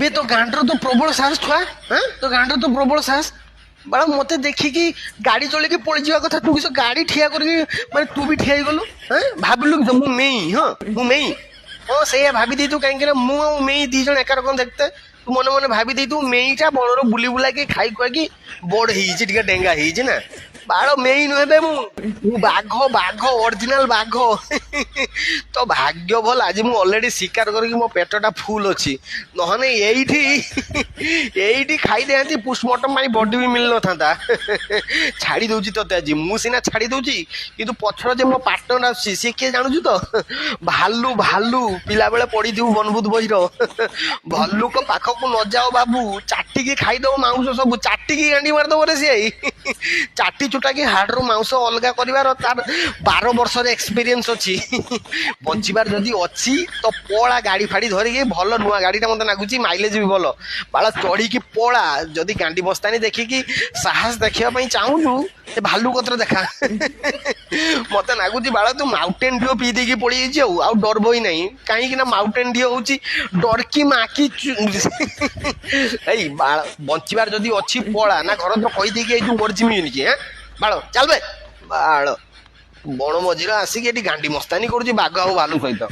বে তো গাঁটର তো প্রবল সাহস ছুয়া হ্যাঁ তো গাঁটର তো প্রবল সাহস বাড়া মতে ଦେଖିକି ଗାଡି ଚଲେଇକି ପଳେଇ ଯିବା କଥା ତୁ କିସ ଗାଡି ଠିଆ କରିକି ମାନେ ତୁ ବି ଠିଆ ହେଇଗଲୁ ହଁ ଭାବିଲୁ କି ମୁଁ ମେଇ ହଁ ମୁଁ ମେଇ ହଁ ସେଇଆ ଭାବି ଦେଇତୁ କାହିଁକି ନା ମୁଁ ଆଉ ମେଇ ଦି ଜଣ ଏକା ରକମ ଦେଖତେ ତୁ ମନେ ମନେ ଭାବି ଦେଇତୁ ମେଇଟା ବଣରୁ ବୁଲି ବୁଲାକି ଖାଇ ଖୁଆକି ବଡ ହେଇଛି ଟିକେ ଡେଙ୍ଗା ହେଇଛି ନା ବାଳ ମେଇ ନୁହେଁ ବେ ମୁଁ ବାଘ ବାଘ ଅରିଜିନାଲ ବାଘ ତ ଭାଗ୍ୟ ଭଲ ଆଜି ମୁଁ ଅଲରେଡି ଶିକାର କରିକି ମୋ ପେଟଟା ଫୁଲ ଅଛି ନହେଲେ ଏଇଠି ଖାଇଦେନ୍ତି ପୋଷ୍ଟମର୍ଟମ ପାଇଁ ବଡି ବି ମିଳିନଥାନ୍ତା ଛାଡି ଦଉଛି ତତେ ଆଜି ମୁଁ ସିନା ଛାଡି ଦଉଛି କିନ୍ତୁ ପଛର ଯେ ମୋ ପାର୍ଟନର ଆସୁଛି ସିଏ କିଏ ଜାଣୁଛୁ ତ ଭାଲୁ ଭାଲୁ ପିଲାବେଳେ ପଢିଥିବୁ ବନଭୂତ ବହିର ଭାଲୁଙ୍କ ପାଖକୁ ନ ଯାଅ ବାବୁ ଚାଟିକି ଖାଇଦବ ମାଉଁସ ସବୁ ଚାଟିକି ଗାଣ୍ଡି ମାରିଦବ ରେ ସିଏ ଚାଟି ଚୁଟାକି ହାଡରୁ ମାଉଁସ ଅଲଗା କରିବାର ତାର 12 ବର୍ଷର ଏକ୍ସପିରିଏନ୍ସ ଅଛି ବଞ୍ଚିବାର ଯଦି ଅଛି ତ ପଳା ଗାଡି ଫାଡି ଧରିକି ଭଲ ନୂଆ ଗାଡିଟା ମତେ ଲାଗୁଛି ମାଇଲେଜ ବି ଭଲ ବାଳ ଚଢିକି ପଳା ଯଦି ଗାଣ୍ଡି ବସ୍ତାନି ଦେଖିକି ସାହସ ଦେଖିବା ପାଇଁ ଚାହୁଁଛୁ ସେ ଭାଲୁ କତରେ ଦେଖା ମତେ ଲାଗୁଛି ବାଳ ତୁ ମାଉଣ୍ଟେନ ଡିଓ ପିଇ ଦେଇକି ପଳେଇଯାଇଛି ଆଉ ଡରବ ହିଁ ନାହିଁ କାହିଁକି ନା ମାଉଣ୍ଟେନ ଡିଓ ହଉଛି ଡରକି ମାକି ଏଇ ବାଳ ବଞ୍ଚିବାର ଯଦି ଅଛି ପଳା ନା ଘର ତ କହିଦେଇକି ଏଇ ଯୋଉ ମରିଯିମି କି ହଁ ବାଳ ଚାଲବେ ବାଳ ବଣ ମଝିରେ ଆସିକି ଏଠି ଗାଣ୍ଡି ମସ୍ତାନି କରୁଛି ବାଘ ଆଉ ଭାଲୁ ସହିତ